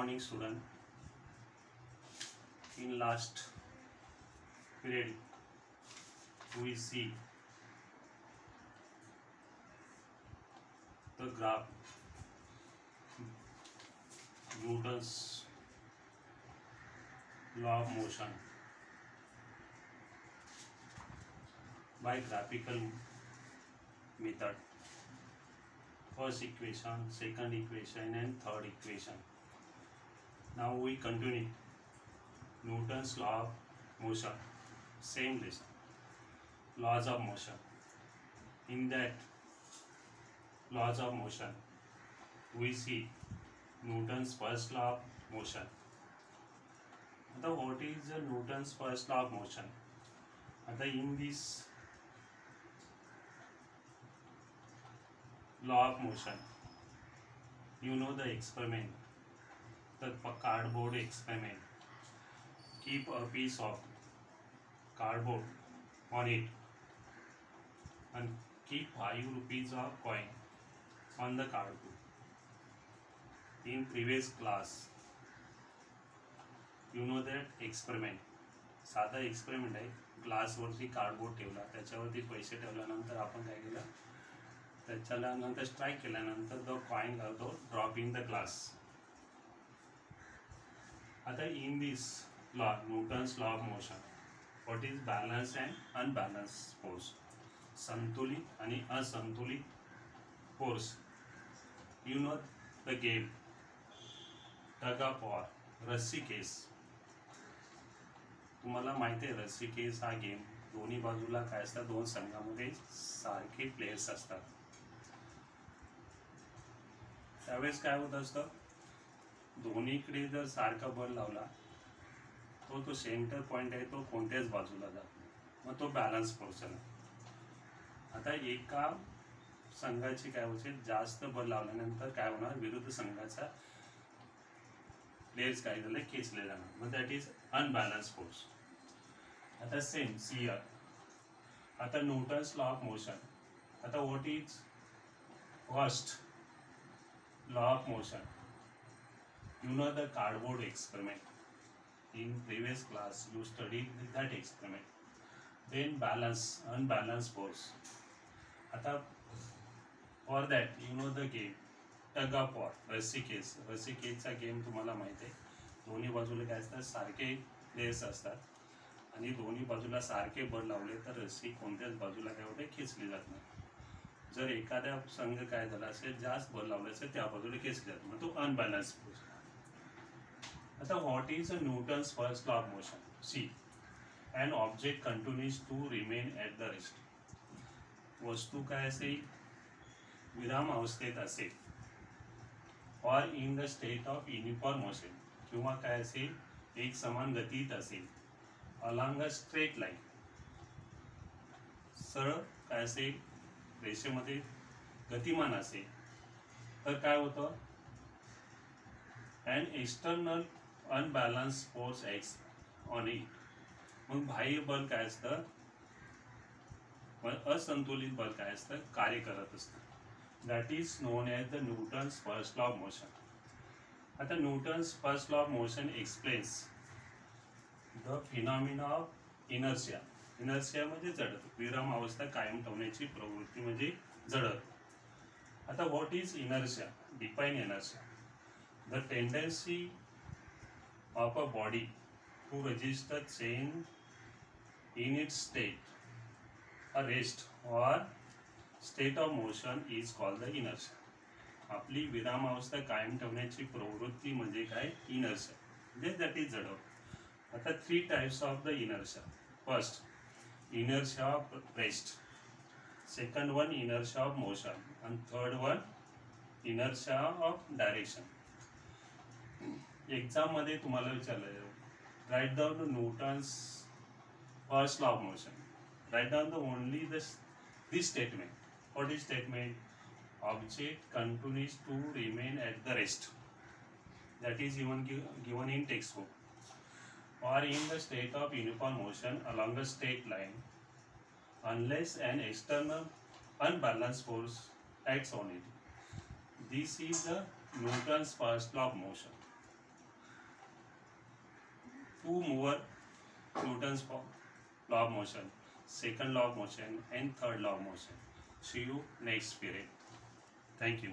morning, student. In last period, we see the graph Newton's law of motion by graphical method. First equation, second equation, and third equation. Now we continue Newton's law of motion. Same lesson. Laws of motion. In that laws of motion, we see Newton's first law of motion. Now, what is the Newton's first law of motion? In this law of motion, you know the experiment, the cardboard experiment. Keep a piece of cardboard on it and keep 5 rupees of coin on the cardboard. In previous class, you know that experiment. साधा experiment आहे. ग्लासवरती cardboard ठेवला, त्याच्यावरती पैसे ठेवल्यानंतर आपण काय केलं, त्याच्यानंतर स्ट्राइक केल्यानंतर तो कॉइन घालतो ड्रॉप इन द ग्लास. आता in this law, Newton's law of motion, what is balance and unbalance force, संतुलित आणि असंतुलित force. You know the game tug of war, रस्सी केस. तुम्हाला माहिती आहे रस्सी केस हा गेम. दोन्ही बाजूला काय असतात, दोन संघामध्ये सारखे प्लेयर्स असतात. त्यावेळेस काय होत असतं, दोन्हीकडे जर सारखा बल लावला तो सेंटर पॉइंट आहे तो कोणत्याच बाजूला जात नाही, मग तो बॅलन्स फोर्स आहे. आता एका संघाची काय होते, जास्त बल लावल्यानंतर काय होणार, विरुद्ध संघाचा प्लेयर्स काय झाले, खेचले जाणार, मग दॅट इज अनबॅलन्स फोर्स. आता सेम सियर. आता न्यूटन्स लॉ ऑफ मोशन. आता what is first law of motion? You know the cardboard experiment. In previous class you studied that experiment. Then balance, unbalanced force. आता for that you know the game tug of war, रस्सी केस. रस्सी केसचा game तुम्हाला माहिती आहे. दोन्ही बाजूला काय असतात, सारखे प्लेयर्स असतात आणि दोन्ही बाजूला सारखे बळ लावले तर रस्सी कोणत्याच बाजूला काय होते, खेचली जात नाही. जर एखाद्या संघ काय झाला असेल, जास्त बल लावलं असेल, त्या बाजूला खेचले जातो, मग तो अनबॅलन्स फोर्स. आता what is a Newton's first law of motion? See, an object continues to remain at the rest. वस्तू काय असेल, विराम अवस्थेत असेल, or in the state of uniform motion, किंवा काय असेल, एक समान गतीत असेल, अलॉंग अ स्ट्रेट लाईन, सरळ काय असेल, रेषेमध्ये गतिमान असेल, तर काय होतं, and external unbalance force x on it. मग बाह्य बल काय असतं, असंतुलित बल काय असतं, कार्य करत असतं. That is known as the Newton's first law of motion. आता Newton's first law of motion explains the phenomena of inertia. Inertia म्हणजे जडत्व, विराम अवस्था कायम ठेवण्याची प्रवृत्ती म्हणजे जडत्व. आता what is inertia? Define inertia, the tendency of a body to resist the change in its state, a rest or state of motion is called the inertia. आपली विराम अवस्था कायम ठेवण्याची प्रवृत्ती म्हणजे काय, इनर्शिया, म्हणजे दॅट इज जडत्व. आता 3 types of the inertia. First, inertia of rest, second one inertia of motion, and third one inertia of direction. Exam मध्ये तुम्हाला विचारलं, write down the Newton's first law of motion. Write down the only this statement. What is statement? Object continues to remain at the rest, that is given in textbook, or in the state of uniform motion along a straight line unless an external unbalanced force acts on it. This is the Newton's first law of motion. two more Newton's law of motion, second law of motion and third law of motion. See you next period. Thank you.